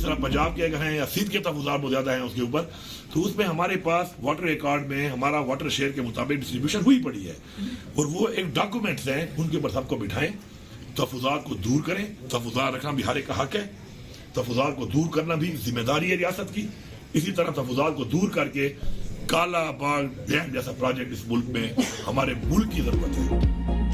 طرح पंजाब के अगर हैं या सिंध के तहफ़्फ़ुज़ात बहुत ज़्यादा हैं उसके ऊपर, तो उसमें हमारे पास वाटर रिकॉर्ड में हमारा वाटर शेयर के मुताबिक डिस्ट्रीब्यूशन हुई पड़ी है, और वो एक डॉक्यूमेंट्स हैं, उनके ऊपर सबको बिठाएं, तहफ़्फ़ुज़ात को दूर करें। तहफ़्फ़ुज़ात रखना भी हर एक का हक है, तहफ़्फ़ुज़ात को दूर करना भी जिम्मेदारी है रियासत की। इसी तरह तहफ़्फ़ुज़ात को दूर करके काला बाग डैम जैसा प्रोजेक्ट इस मुल्क में हमारे मुल्क की ज़रूरत है।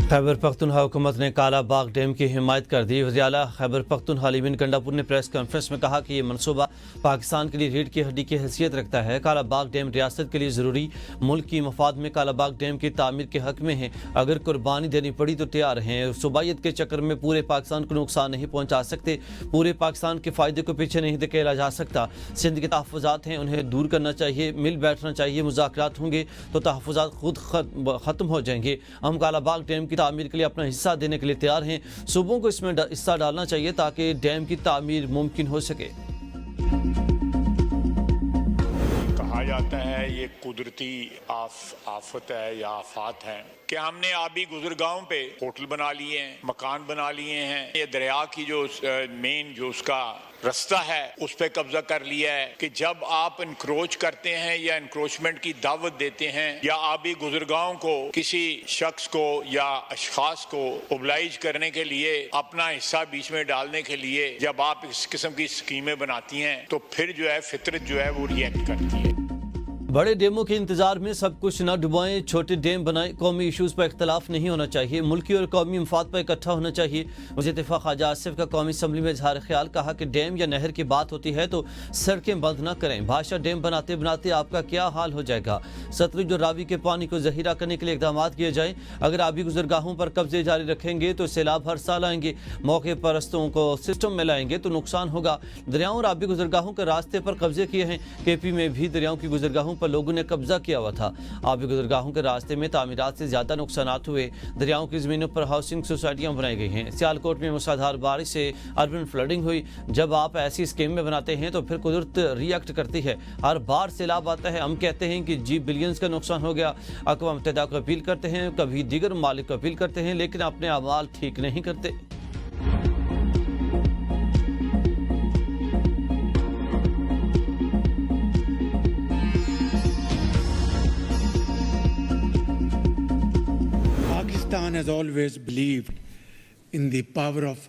खैबर पख्तूनख्वा हुकूमत ने काला बाग डैम की हिमायत कर दी। वज़ीर आला खैबर पख्तूनख्वा लिविन कंडापुर ने प्रेस कॉन्फ्रेंस में कहा कि ये मनसूबा पाकिस्तान के लिए रीढ़ की हड्डी की हैसियत रखता है। काला बाग डैम रियासत के लिए ज़रूरी मुल्क की मफाद में काला बाग डैम की तामीर के हक में है। अगर कुर्बानी देनी पड़ी तो तैयार हैं। सूबाइत के चक्कर में पूरे पाकिस्तान को नुकसान नहीं पहुँचा सकते। पूरे पाकिस्तान के फ़ायदे को पीछे नहीं धकेला जा सकता। सिंध के तहफ़्फ़ुज़ात हैं, उन्हें दूर करना चाहिए, मिल बैठना चाहिए। मुज़ाकरात होंगे तो तहफ़्फ़ुज़ात खुद ख़त्म हो जाएंगे। हम काला बाग डैम की तामीर के लिए अपना हिस्सा देने के लिए तैयार हैं। सूबों को इसमें हिस्सा डालना चाहिए ताकि डैम की तामीर मुमकिन हो सके। कहा जाता है ये कुदरती आफत है या आफात है कि हमने आबी गुजरगाहों पे होटल बना लिए हैं, मकान बना लिए हैं। ये दरिया की जो मेन जो उसका रास्ता है उस पे कब्जा कर लिया है कि जब आप इंक्रोच करते हैं या इंक्रोचमेंट की दावत देते हैं या आबी गुजरगाहों को किसी शख्स को या अशखास को ओबलाइज करने के लिए अपना हिस्सा बीच में डालने के लिए जब आप इस किस्म की स्कीमें बनाती हैं तो फिर जो है फितरत जो है वो रिएक्ट करती है। बड़े डैमों के इंतजार में सब कुछ न डुबाएं, छोटे डैम बनाएं। कौमी इशूज़ पर इख्तलाफ नहीं होना चाहिए, मुल्की और कौमी मफाद पर इकट्ठा होना चाहिए। वज़ीर दिफ़ा ख्वाजा आसिफ का कौमी असम्बली में इजहार ख्याल, कहा कि डैम या नहर की बात होती है तो सड़कें बंद न करें। भाषा डैम बनाते बनाते आपका क्या हाल हो जाएगा। सतलुज और रावी के पानी को जहीरा करने के लिए इक़दाम किए जाएँ। अगर आबी गुजरगाहों पर कब्जे जारी रखेंगे तो सैलाब हर साल आएंगे। मौके पर रस्तों को सिस्टम में लाएंगे तो नुकसान होगा। दरियाओं और आबी गुजरगाहों के रास्ते पर कब्जे किए हैं। KP में भी दरियाओं की गुजरगाहों पर लोगों ने कब्जा किया हुआ था। आबी गुजरगाहों के रास्ते में तामीरात से ज्यादा नुकसानात हुए। दरियाओं की जमीनों पर हाउसिंग सोसाइटियां बनाई गई हैं। सियालकोट में मूसलाधार बारिश से अर्बन फ्लडिंग हुई। जब आप ऐसी स्कीम में बनाते हैं तो फिर कुदरत रिएक्ट करती है। हर बार सैलाब आता है, हम कहते हैं कि जी बिलियंस का नुकसान हो गया। अक़वाम मुत्तहिदा को अपील करते हैं, कभी दीगर मालिक को अपील करते हैं, लेकिन अपने अमाल ठीक नहीं करते। Pakistan has always believed in the power of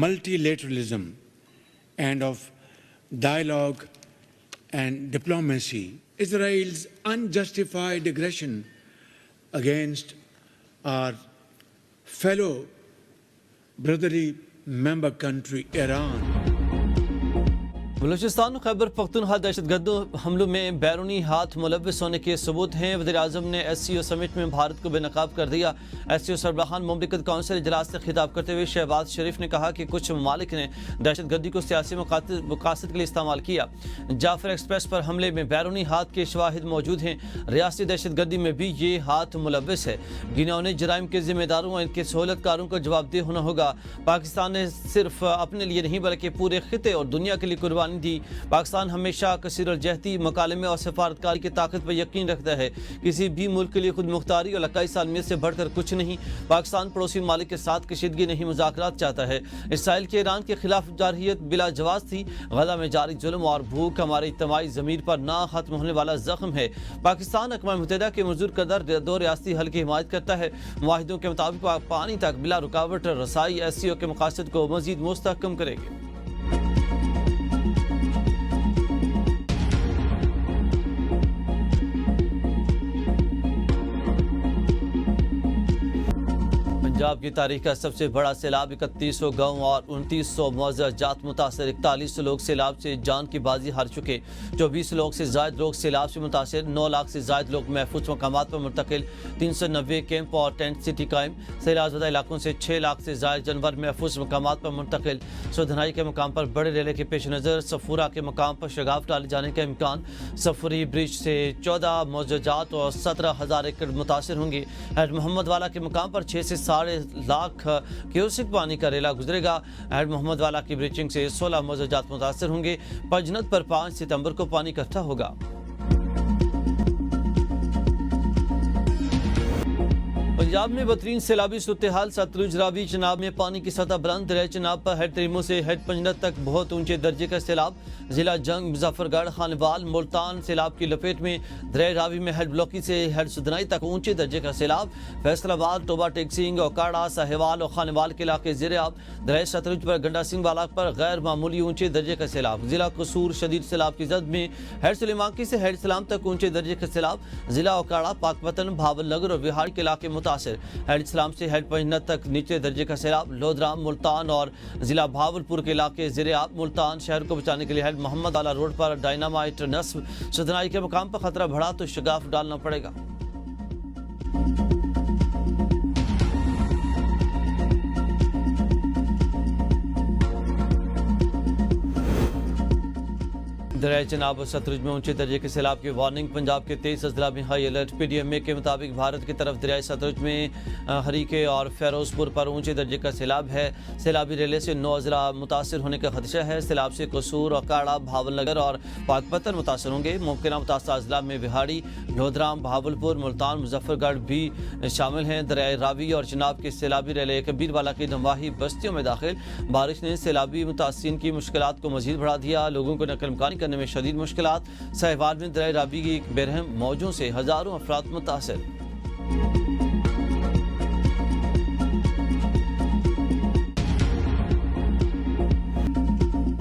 multilateralism and of dialogue and diplomacy. Israel's unjustified aggression against our fellow brotherly member country, Iran, Balochistan और खैबर पख्तूनख्वा दहशतगर्द हमलों में बैरूनी हाथ मुलव्वस होने के सबूत हैं। वज़ीर आज़म ने SCO समिट में भारत को बेनकाब कर दिया। SCO सरबराहान मुमलिकत काउंसिल इजलास से खिताब करते हुए शहबाज शरीफ ने कहा कि कुछ ममालिक ने दहशतगर्दी को सियासी मकासद के लिए इस्तेमाल किया। जाफर एक्सप्रेस पर हमले में बैरूनी हाथ के शवाहिद मौजूद हैं। रियासती दहशतगर्दी में भी ये हाथ मुलव्वस है। गिनौने जराइम के जिम्मेदारों और इनके सहूलतकारों को जवाबदेह होना होगा। पाकिस्तान ने सिर्फ अपने लिए नहीं बल्कि पूरे खिते और दुनिया के लिए कुर्बानी दी। पाकिस्तान हमेशा कसीरुल-जहदी मकालमे और सफारतकारी की ताकत पर यकीन रखता है। किसी भी मुल्क के लिए खुद मुख्तारी और इलाकाई सालमियत से बढ़कर कुछ नहीं। पाकिस्तान पड़ोसी मालिक के साथ कशीदगी नहीं, मुज़ाकरात चाहता है। इसराइल के ईरान के खिलाफ जारहियत बिला जवाज थी। गजा में जारी जुल्म और भूख हमारे इज्तिमाई ज़मीर पर ना खत्म होने वाला जख्म है। पाकिस्तान अक़वाम मुत्तहिदा के मंजूर करदा 2 रियासती हल की हिमायत करता है। मुआहिदों के मुताबिक पानी तक बिला रुकावट रसाई SCO के मकासद को मज़ीद मुस्तहकम करेगी। पंजाब की तारीख का सबसे बड़ा सैलाब 3100 गाँव और 2900 मुअज़्ज़ज़ जात मुतासर। 41 लोग सैलाब से जान की बाजी हार चुके। 24 लोग से ज़ायद लोग सैलाब से मुतासर। 9 लाख से ज़ायद लोग महफूज मकामात पर मुंतकिल। 390 कैंप और टेंट सिटी कायम। सैलाबज़दा इलाकों से 6 लाख से ज़ायद जानवर महफूज मकामात पर मुंतकिल। सुधनाई के मकाम पर बड़े रेले के पेश नज़र सफूरा के मकाम पर शगाफ डाले जाने का इम्कान। सफूरी ब्रिज से 14 मुअज़्ज़ज़ात और 17,000 एकड़ मुतासर होंगे। हेड मोहम्मद वाला के मकाम पर 6 से 7.5 लाख क्यूसिक पानी का रेला गुजरेगा। हेड मोहम्मद वाला की ब्रीचिंग से 16 मुअज़्ज़ज़ात मुतासर होंगे। पंजनत पर 5 सितंबर को पानी इकट्ठा होगा। पंजाब में बदतरीन सैलाबी सूरत-ए-हाल। सतलुज, रावी, चनाब में पानी की सतह बुलंद। दरिया चनाब पर हेड तरीमो से हेड पंजनत तक बहुत ऊंचे दर्जे का सैलाब। जिला जंग, मुजफ्फरगढ़, खानवाल, मुल्तान सैलाब की लपेट में। दरिया रावी में हेड ब्लॉकी से हेड सुधनाई तक ऊंचे दर्जे का सैलाब। फैसलाबाद, टोबा टेक्सिंग, ओकाड़ा, साहिवाल और खानवाल के इलाके ज़ेरे आब। दरिया सतलुज पर गंडा सिंह वाला पर गैर मामूली ऊंचे दर्जे का सैलाब। जिला कसूर शदीद सैलाब की जद में हेड सुलेमानकी से हेड सलाम तक ऊंचे दर्जे का सैलाब। जिला ओकाड़ा, पाकपतन, भावल नगर और विहार के इलाके मुतासिर। हेड इस्लाम से हेड पंजनत तक नीचे दर्जे का सैलाब। लोधराम, मुल्तान और जिला भावलपुर के इलाके ज़ेरे आब। मुल्तान शहर को बचाने के लिए हेड मोहम्मद आला रोड पर डायनामाइट नस्ब सुधनाई के मुकाम पर खतरा बढ़ा तो शगाफ डालना पड़ेगा। दरिया चनाब और सतलुज में ऊंचे दर्जे के सैलाब की वार्निंग। पंजाब के 23 अजला में हाई अलर्ट। PDMA के मुताबिक भारत की तरफ दरिया सतलुज में हरीके और फेरोजपुर पर ऊंचे दर्जे का सैलाब है। सैलाबी रेले से 9 अजला मुतासर होने का खदशा है। सैलाब से कसूर, अकाड़ा, भावलनगर और पाकपतन मुतासर होंगे। मुमकिन मुतासर अजला में बिहाड़ी, लोधराम, भावलपुर, मुल्तान, मुजफ्फरगढ़ भी शामिल हैं। दरिया रावी और चनाब के सैलाबी रेले कबीरवाला की नवाही बस्तियों में दाखिल। बारिश ने सैलाबी मुतासिरीन की मुश्किलात को मजीद बढ़ा दिया। लोगों को नकल मकानी करने में शदीद मुश्किलात। साहिवाल में दरिया रावी की बेरहम मौजों से हजारों अफराद मुतासिर।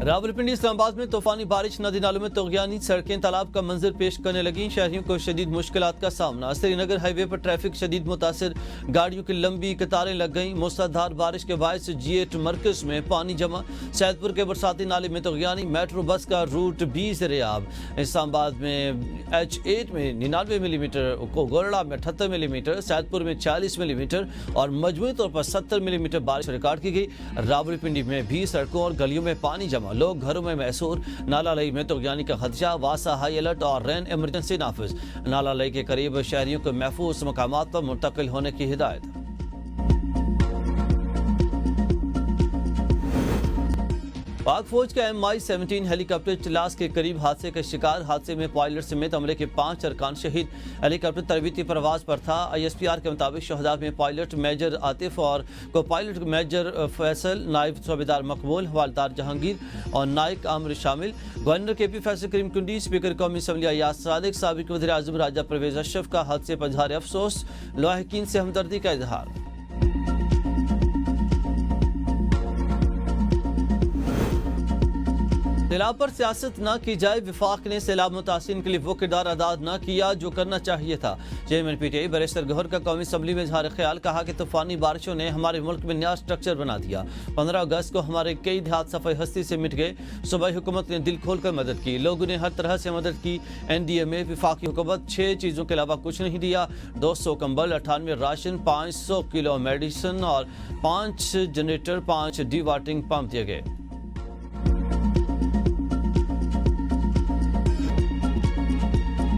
रावलपिंडी, इस्लामाबाद में तूफानी बारिश, नदी नालों में तोगयानी, सड़कें तालाब का मंजर पेश करने लगी। शहरियों को शदीद मुश्किलात का सामना। श्रीनगर हाईवे पर ट्रैफिक शदीद मुतासिर। गाड़ियों की लंबी कतारें लग गईं। मूसलाधार बारिश के बायस G8 मरकज में पानी जमा। सैदपुर के बरसाती नाले में तोगयानी। मेट्रो बस का रूट भी ज़ेरे-आब। इस्लामाबाद में H8 में 99 मिलीमीटर, कोगोरड़ा में 78 मिलीमीटर, सैदपुर में 40 मिलीमीटर और मजमूई तौर पर 70 मिलीमीटर बारिश रिकॉर्ड की गई। रावलपिंडी में भी सड़कों और गलियों में पानी जमा। लोग घरों में महसूर। नाला लई में तोगयानी का खदशा। वासा हाई अलर्ट और रेन इमरजेंसी नाफिज। नाला लई के करीब शहरियों को महफूज मकामात पर मुंतकिल होने की हिदायत। पाक फौज का MI-17 हेलीकॉप्टर चिलास के करीब हादसे का शिकार। हादसे में पायलट समेत अमले के 5 अरकान शहीद। हेलीकॉप्टर तरबीती परवाज पर था। ISPR के मुताबिक शहदा में पायलट मेजर आतिफ और को पायलट मेजर फैसल, नायब सूबेदार मकबूल, हवालदार जहांगीर और नायक आमिर शामिल। गवर्नर KP फैसल करीम कुंडी, स्पीकर कौमी असम्बली अयाज सादिक, साबिक वज़ीर आज़म राजा परवेज अशरफ का हादसे पर इज़हार अफसोस। लाहिकीन से हमदर्दी का इजहार। सैलाब पर सियासत न की जाए। विफाक ने सैलाब मुतासिरीन के लिए वो किरदार अदा न किया जो करना चाहिए था। चेयरमैन PTI बैरिस्टर गौहर का कौमी असम्बली में इजहार ख्याल। कहा कि तूफानी बारिशों ने हमारे मुल्क में नया स्ट्रक्चर बना दिया। 15 अगस्त को हमारे कई देहात सफ़ाई हस्ती से मिट गए। सूबाई हुकूमत ने दिल खोल कर मदद की। लोगों ने हर तरह से मदद की। NDMA विफाकी हुकूमत 6 चीज़ों के अलावा कुछ नहीं दिया। 200 कंबल, 98 राशन, 500 किलो मेडिसिन और 5 जनरेटर, 5 डी-वाटरिंग पंप दिए गए।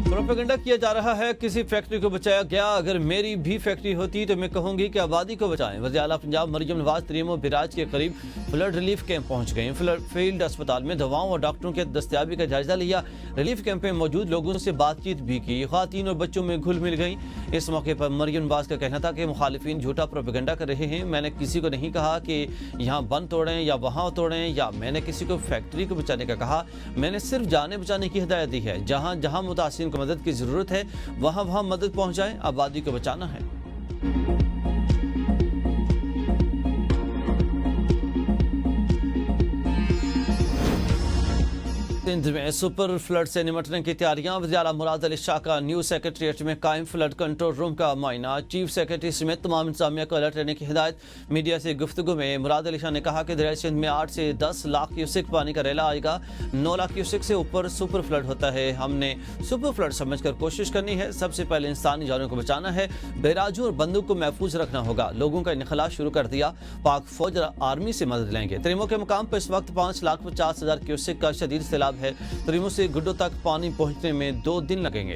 प्रोपेगेंडा किया जा रहा है किसी फैक्ट्री को बचाया गया। अगर मेरी भी फैक्ट्री होती तो मैं कहूंगी कि आबादी को बचाएं। वज़ीर आला पंजाब मरियम नवाज तरीमो बिराज के करीब फ्लड रिलीफ कैंप पहुंच गए। फील्ड अस्पताल में दवाओं और डॉक्टरों की दस्तयाबी का जायजा लिया। रिलीफ कैंप में मौजूद लोगों से बातचीत भी की। ख़वातीन और बच्चों में घुल मिल गई। इस मौके पर मरियम नवाज का कहना था कि मुखालिफिन झूठा प्रोपेगेंडा कर रहे हैं। मैंने किसी को नहीं कहा कि यहाँ बंद तोड़ें या वहाँ तोड़ें, या मैंने किसी को फैक्ट्री को बचाने का कहा। मैंने सिर्फ जाने बचाने की हिदायत दी है। जहाँ जहाँ मुतासिरीन को मदद की ज़रूरत है वहाँ मदद पहुँचाएं। आबादी को बचाना है। सिंध में सुपर फ्लड से निपटने की तैयारियां। वज़ीर आला मुराद अली शाह का न्यू सेक्रेटरीट में कायम फ्लड कंट्रोल रूम का मुआयना। चीफ सेक्रेटरी समेत तमाम इंतजामिया को अलर्ट रहने की हिदायत। मीडिया से गुफ्तगू में मुराद अली शाह ने कहा कि दरिया सिंध में 8 से 10 लाख क्यूसेक पानी का रेला आएगा। 9 लाख क्यूसेक से ऊपर सुपर फ्लड होता है। हमने सुपर फ्लड समझकर कोशिश करनी है। सबसे पहले इंसानी जानों को बचाना है। बेराजू और बंदूक को महफूज रखना होगा। लोगों का इनखला शुरू कर दिया। पाक फौज आर्मी से मदद लेंगे। तरीमो के मुकाम पर इस वक्त 5,50,000 क्यूसेक का शदीद सैलाब है। तरीमो से गुड्डो तक पानी पहुंचने में 2 दिन लगेंगे।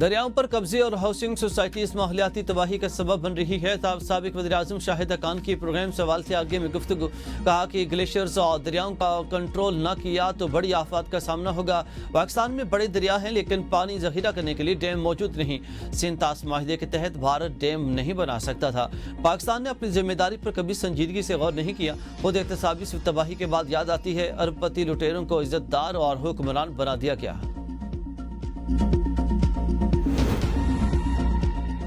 دریاؤں پر قبضے اور ہاؤسنگ سوسائٹیز ماحولیاتی تباہی کا سبب بن رہی ہے. سابق وزیر اعظم شاہد خاقان کی پروگرام سوال سے آگے میں گفتگو. کہا کہ گلیشیئرز اور دریاؤں کا کنٹرول نہ کیا تو بڑی آفات کا سامنا ہوگا. پاکستان میں بڑے دریا ہیں لیکن پانی ذخیرہ کرنے کے لیے ڈیم موجود نہیں. سندھ طاس معاہدے کے تحت بھارت ڈیم نہیں بنا سکتا تھا. پاکستان نے اپنی ذمہ داری پر کبھی سنجیدگی سے غور نہیں کیا. خود احتسابی تباہی کے بعد یاد آتی ہے ارب پتی لٹیروں کو عزت دار اور حکمران بنا دیا گیا.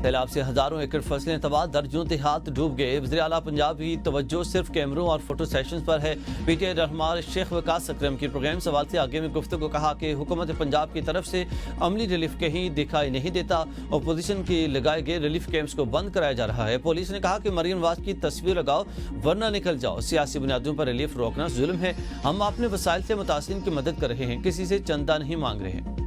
سیلاب سے ہزاروں ایکڑ فصلیں تباہ، درجنوں دیہات ڈوب گئے. وزیر اعلیٰ پنجاب کی توجہ صرف کیمروں اور فوٹو سیشنز پر ہے. پی ٹی آئی رہنما شیخ وقاص اکرم کی پروگرام سوال سے آگے میں گفتگو. کہا کہ حکومت پنجاب کی طرف سے عملی ریلیف کہیں دکھائی نہیں دیتا. اپوزیشن کی لگائے گئے ریلیف کیمپس کو بند کرایا جا رہا ہے. پولیس نے کہا کہ مریم نواز کی تصویر لگاؤ ورنہ نکل جاؤ. سیاسی بنیادوں پر ریلیف روکنا ظلم ہے. ہم اپنے وسائل سے متاثرین کی مدد کر رہے ہیں، کسی سے چندہ نہیں مانگ رہے ہیں.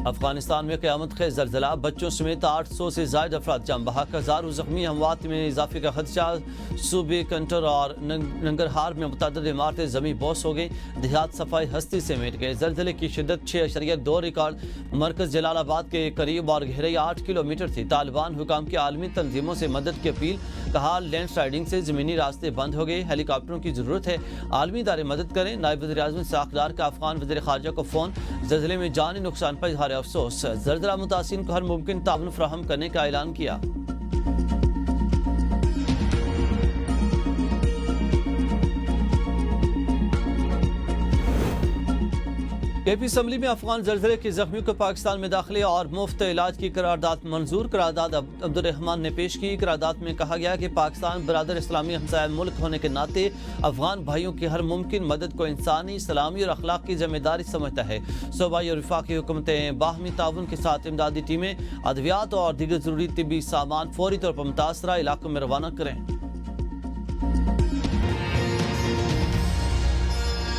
افغانستان میں قیامت خیز زلزلہ، بچوں سمیت 800 سے زائد افراد جان بحق، ہزاروں زخمی، اموات میں اضافے کا خدشہ. صوبے کنٹر اور ننگرہار میں متعدد عمارتیں زمین بوس ہو گئیں، دیہات صفائی ہستی سے مٹ گئے. زلزلے کی شدت 6.2 ریکارڈ. مرکز جلال آباد کے قریب اور گہرائی 8 کلومیٹر تھی. طالبان حکام کی عالمی تنظیموں سے مدد کی اپیل. کہا لینڈ سلائیڈنگ سے زمینی راستے بند ہو گئے، ہیلی کاپٹروں کی ضرورت ہے، عالمی ادارے مدد کریں. نائب وزیر اعظم اسحاق ڈار کا افغان وزیر خارجہ کو فون. زلزلے میں جانی نقصان پر اظہار افسوس. زلزلہ متاثرین کو ہر ممکن تعاون فراہم کرنے کا اعلان کیا. اے پی اسمبلی میں افغان زلزلے کے زخمیوں کو پاکستان میں داخلے اور مفت علاج کی قرارداد منظور. قرارداد عبدالرحمان نے پیش کی. قرارداد میں کہا گیا کہ پاکستان برادر اسلامی ہمسایہ ملک ہونے کے ناطے افغان بھائیوں کی ہر ممکن مدد کو انسانی، اسلامی اور اخلاقی ذمہ داری سمجھتا ہے. صوبائی اور وفاقی حکومتیں باہمی تعاون کے ساتھ امدادی ٹیمیں، ادویات اور دیگر ضروری طبی سامان فوری طور پر متاثرہ علاقوں میں روانہ کریں.